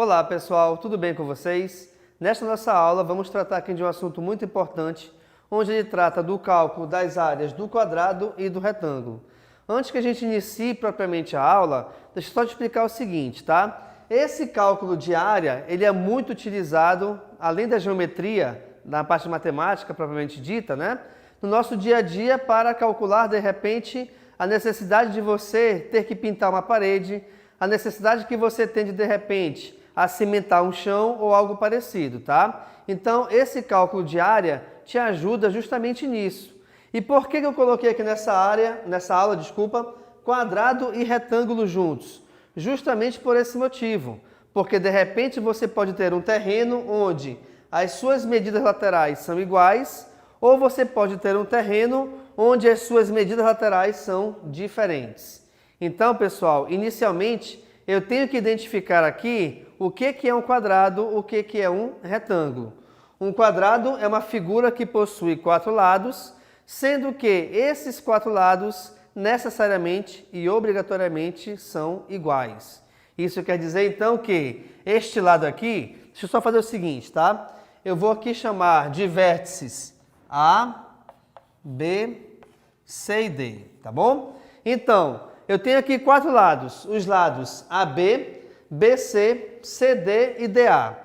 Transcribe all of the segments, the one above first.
Olá pessoal, tudo bem com vocês? Nesta nossa aula vamos tratar aqui de um assunto muito importante, onde ele trata do cálculo das áreas do quadrado e do retângulo. Antes que a gente inicie propriamente a aula, deixa eu só te explicar o seguinte, tá? Esse cálculo de área, ele é muito utilizado, além da geometria, na parte matemática propriamente dita, né? No nosso dia a dia para calcular, de repente, a necessidade de você ter que pintar uma parede, a necessidade que você tem de repente, cimentar um chão ou algo parecido, tá? Então, esse cálculo de área te ajuda justamente nisso. E por que eu coloquei aqui nessa aula, quadrado e retângulo juntos? Justamente por esse motivo. Porque, de repente, você pode ter um terreno onde as suas medidas laterais são iguais, ou você pode ter um terreno onde as suas medidas laterais são diferentes. Então, pessoal, inicialmente, eu tenho que identificar aqui o que é um quadrado, o que é um retângulo. Um quadrado é uma figura que possui 4 lados, sendo que esses 4 lados necessariamente e obrigatoriamente são iguais. Isso quer dizer, então, que este lado aqui, deixa eu só fazer o seguinte, tá? Eu vou aqui chamar de vértices A, B, C e D, tá bom? Então, eu tenho aqui 4 lados, os lados AB, BC, CD e DA.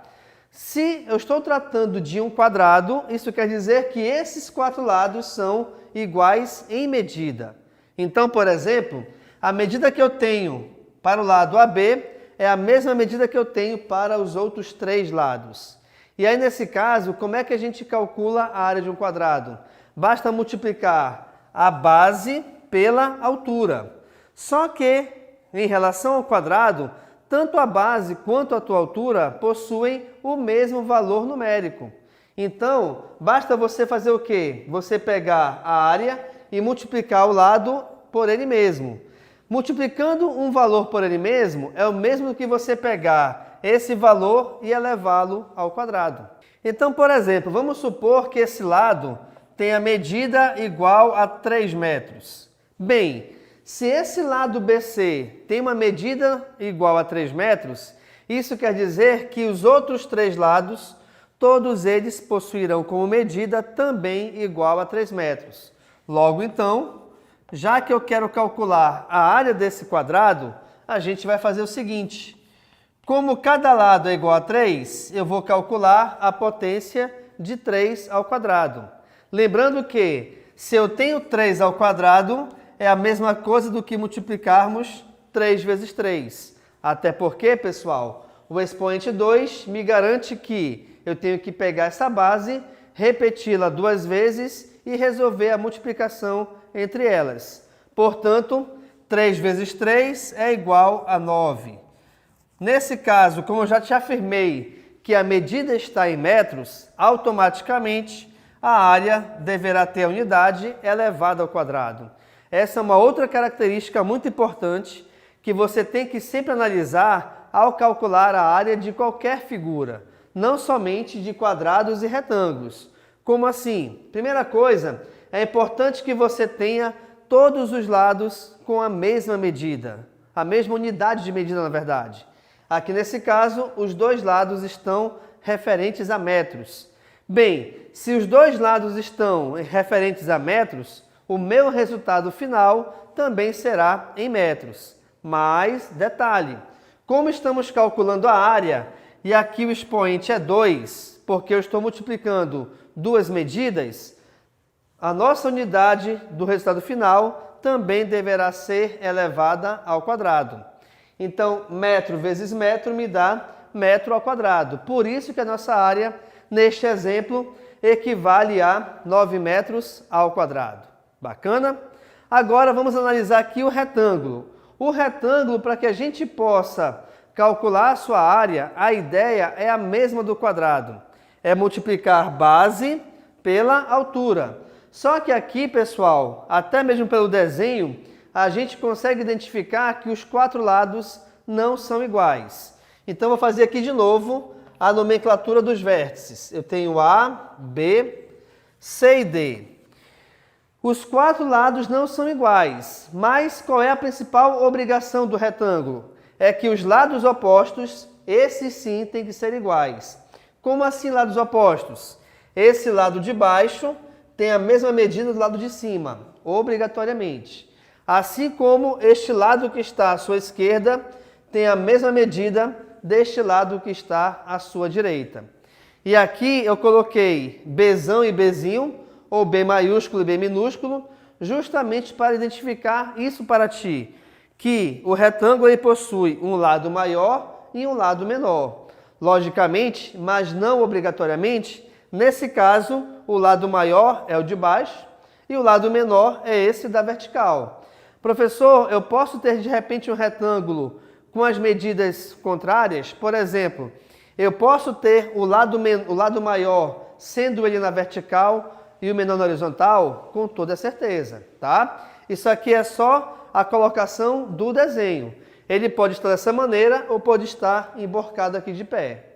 Se eu estou tratando de um quadrado, isso quer dizer que esses 4 lados são iguais em medida. Então, por exemplo, a medida que eu tenho para o lado AB é a mesma medida que eu tenho para os outros 3 lados. E aí, nesse caso, como é que a gente calcula a área de um quadrado? Basta multiplicar a base pela altura. Só que, em relação ao quadrado, tanto a base quanto a tua altura possuem o mesmo valor numérico. Então, basta você fazer o quê? Você pegar a área e multiplicar o lado por ele mesmo. Multiplicando um valor por ele mesmo é o mesmo que você pegar esse valor e elevá-lo ao quadrado. Então, por exemplo, vamos supor que esse lado tenha medida igual a 3 metros. Bem, se esse lado BC tem uma medida igual a 3 metros, isso quer dizer que os outros 3 lados, todos eles possuirão como medida também igual a 3 metros. Logo então, já que eu quero calcular a área desse quadrado, a gente vai fazer o seguinte. Como cada lado é igual a 3, eu vou calcular a potência de 3 ao quadrado. Lembrando que, se eu tenho 3 ao quadrado, é a mesma coisa do que multiplicarmos 3 vezes 3. Até porque, pessoal, o expoente 2 me garante que eu tenho que pegar essa base, repeti-la 2 vezes e resolver a multiplicação entre elas. Portanto, 3 vezes 3 é igual a 9. Nesse caso, como eu já te afirmei que a medida está em metros, automaticamente a área deverá ter a unidade elevada ao quadrado. Essa é uma outra característica muito importante que você tem que sempre analisar ao calcular a área de qualquer figura, não somente de quadrados e retângulos. Como assim? Primeira coisa, é importante que você tenha todos os lados com a mesma medida, a mesma unidade de medida, na verdade. Aqui nesse caso, os 2 lados estão referentes a metros. Bem, se os 2 lados estão referentes a metros, o meu resultado final também será em metros. Mas, detalhe, como estamos calculando a área, e aqui o expoente é 2, porque eu estou multiplicando 2 medidas, a nossa unidade do resultado final também deverá ser elevada ao quadrado. Então, metro vezes metro me dá metro ao quadrado. Por isso que a nossa área, neste exemplo, equivale a 9 metros ao quadrado. Bacana? Agora vamos analisar aqui o retângulo. O retângulo, para que a gente possa calcular a sua área, a ideia é a mesma do quadrado. É multiplicar base pela altura. Só que aqui, pessoal, até mesmo pelo desenho, a gente consegue identificar que os 4 lados não são iguais. Então, vou fazer aqui de novo a nomenclatura dos vértices. Eu tenho A, B, C e D. Os 4 lados não são iguais, mas qual é a principal obrigação do retângulo? É que os lados opostos Esses sim têm que ser iguais. Como assim lados opostos? Esse lado de baixo tem a mesma medida do lado de cima, obrigatoriamente. Assim como este lado que está à sua esquerda tem a mesma medida deste lado que está à sua direita. E aqui eu coloquei Bzão e Bzinho, ou B maiúsculo e B minúsculo, justamente para identificar isso para ti, que o retângulo ele possui um lado maior e um lado menor. Logicamente, mas não obrigatoriamente, nesse caso, o lado maior é o de baixo e o lado menor é esse da vertical. Professor, eu posso ter de repente um retângulo com as medidas contrárias? Por exemplo, eu posso ter o lado maior sendo ele na vertical e o menor na horizontal? Com toda certeza, tá? Isso aqui é só a colocação do desenho. Ele pode estar dessa maneira ou pode estar emborcado aqui de pé.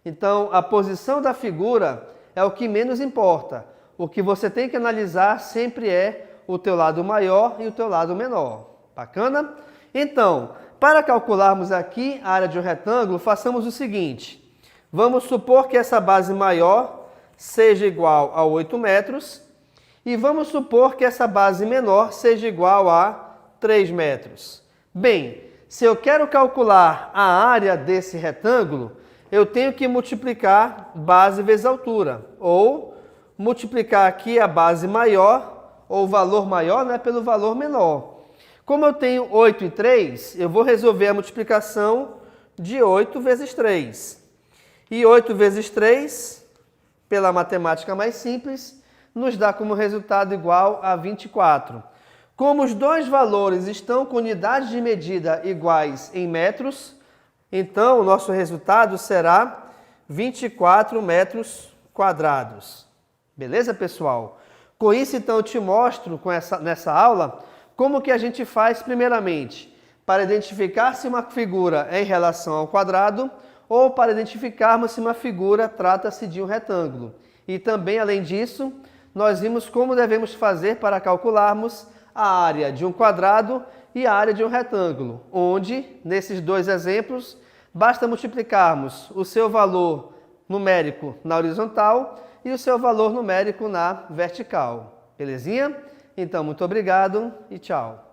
Então, a posição da figura é o que menos importa. O que você tem que analisar sempre é o teu lado maior e o teu lado menor. Bacana? Então, para calcularmos aqui a área de um retângulo, façamos o seguinte. Vamos supor que essa base maior seja igual a 8 metros e vamos supor que essa base menor seja igual a 3 metros. Bem, se eu quero calcular a área desse retângulo, eu tenho que multiplicar base vezes altura, ou multiplicar aqui a base maior, ou o valor maior, pelo valor menor. Como eu tenho 8 e 3, eu vou resolver a multiplicação de 8 vezes 3. E 8 vezes 3, pela matemática mais simples, nos dá como resultado igual a 24. Como os dois valores estão com unidades de medida iguais em metros, então o nosso resultado será 24 metros quadrados. Beleza, pessoal? Com isso, então, eu te mostro nessa aula como que a gente faz primeiramente para identificar se uma figura é em relação ao quadrado ou para identificarmos se uma figura trata-se de um retângulo. E também, além disso, nós vimos como devemos fazer para calcularmos a área de um quadrado e a área de um retângulo, onde, nesses dois exemplos, basta multiplicarmos o seu valor numérico na horizontal e o seu valor numérico na vertical. Belezinha? Então, muito obrigado e tchau.